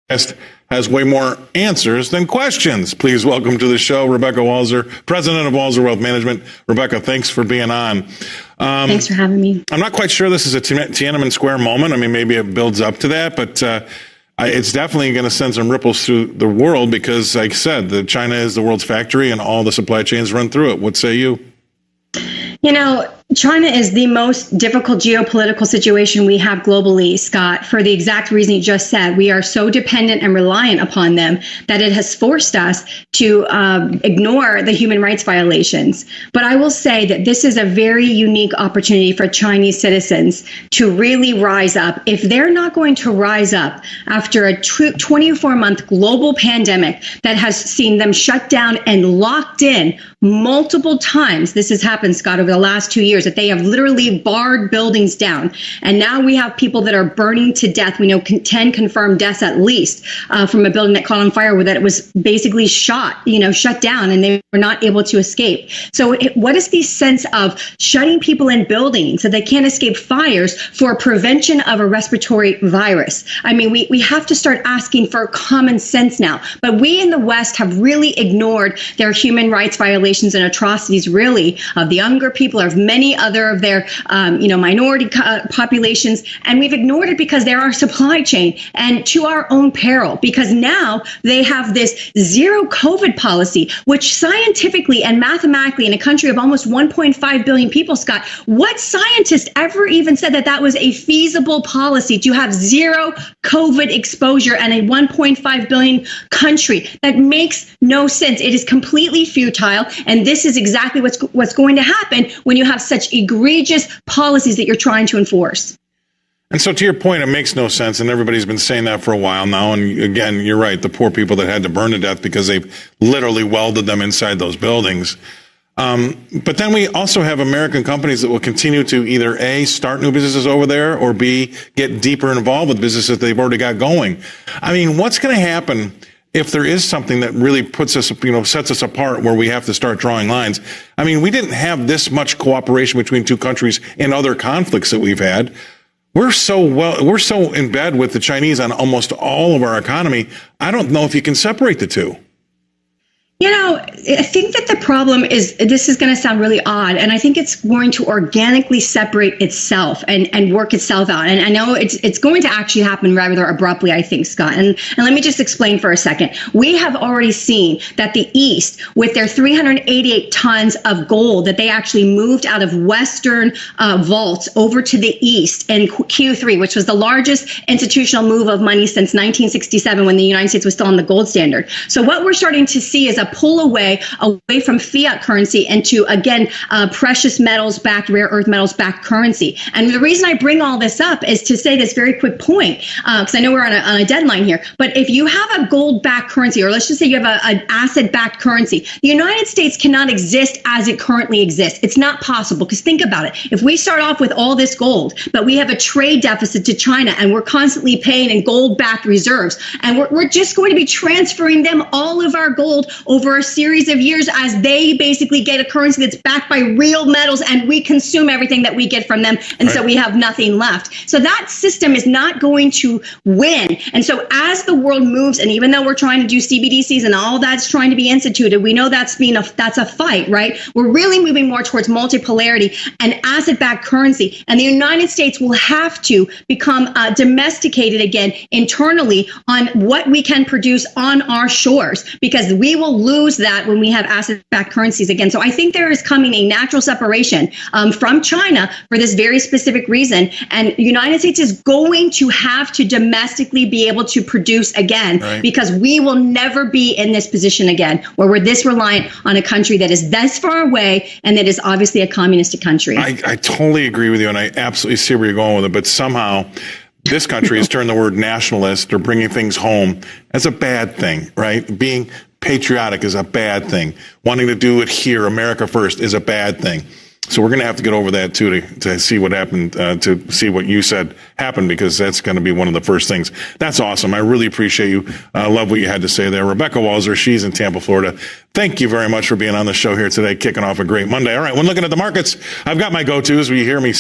guest has way more answers than questions. Please welcome to the show, Rebecca Walser, president of Walser Wealth Management. Rebecca, thanks for being on. Thanks for having me. I'm not quite sure this is a Tiananmen Square moment. I mean, maybe it builds up to that, but it's definitely going to send some ripples through the world because, like I said, China is the world's factory and all the supply chains run through it. What say you? You know, China is the most difficult geopolitical situation we have globally, Scott, for the exact reason you just said. We are so dependent and reliant upon them that it has forced us to ignore the human rights violations. But I will say that this is a very unique opportunity for Chinese citizens to really rise up. If they're not going to rise up after a 24-month global pandemic that has seen them shut down and locked in multiple times, this has happened, Scott, over the last 2 years, that they have literally barred buildings down. And now we have people that are burning to death. We know 10 confirmed deaths at least from a building that caught on fire, where that it was basically shut down, and they were not able to escape. So what is the sense of shutting people in buildings so they can't escape fires for prevention of a respiratory virus? I mean, we have to start asking for common sense now. But we in the West have really ignored their human rights violations and atrocities, really, of the younger people, of many other of their, minority populations. And we've ignored it because they're our supply chain and to our own peril, because now they have this zero COVID policy, which scientifically and mathematically, in a country of almost 1.5 billion people, Scott, what scientist ever even said that that was a feasible policy to have zero COVID exposure in a 1.5 billion country? That makes no sense. It is completely futile. And this is exactly what's going to happen when you have such egregious policies that you're trying to enforce. And so to your point, it makes no sense. And everybody's been saying that for a while now. And again, you're right. The poor people that had to burn to death because they've literally welded them inside those buildings. But then we also have American companies that will continue to either A, start new businesses over there, or B, get deeper involved with businesses they've already got going. I mean, what's going to happen if there is something that really puts us, sets us apart, where we have to start drawing lines? I mean, we didn't have this much cooperation between two countries in other conflicts that we've had. We're so in bed with the Chinese on almost all of our economy. I don't know if you can separate the two. You know, I think that the problem is, this is going to sound really odd, and I think it's going to organically separate itself and work itself out. And I know it's going to actually happen rather abruptly, I think, Scott. And let me just explain for a second. We have already seen that the East, with their 388 tons of gold that they actually moved out of Western vaults over to the East in Q3, which was the largest institutional move of money since 1967, when the United States was still on the gold standard. So what we're starting to see is a pull away from fiat currency into, again, precious metals backed, rare earth metals backed currency. And the reason I bring all this up is to say this very quick point, because I know we're on a deadline here. But if you have a gold backed currency, or let's just say you have an asset backed currency, the United States cannot exist as it currently exists. It's not possible, because think about it. If we start off with all this gold, but we have a trade deficit to China, and we're constantly paying in gold backed reserves, and we're just going to be transferring them all of our gold over a series of years as they basically get a currency that's backed by real metals, and we consume everything that we get from them. And so we have nothing left. So that system is not going to win. And so as the world moves, and even though we're trying to do CBDCs and all that's trying to be instituted, we know that's a fight, right? We're really moving more towards multipolarity and asset-backed currency. And the United States will have to become domesticated again internally on what we can produce on our shores, because we will lose that when we have asset-backed currencies again. So I think there is coming a natural separation from China for this very specific reason. And the United States is going to have to domestically be able to produce again, right? Because we will never be in this position again, where we're this reliant on a country that is this far away and that is obviously a communistic country. I totally agree with you, and I absolutely see where you're going with it. But somehow this country has turned the word nationalist, or bringing things home, as a bad thing, right? Being patriotic is a bad thing. Wanting to do it here, America first, is a bad thing. So we're going to have to get over that too, to see what happened, to see what you said happened, because that's going to be one of the first things. That's awesome. I really appreciate you. I love what you had to say there. Rebecca Walser, she's in Tampa, Florida. Thank you very much for being on the show here today, kicking off a great Monday. All right, when looking at the markets, I've got my go-tos. Will you hear me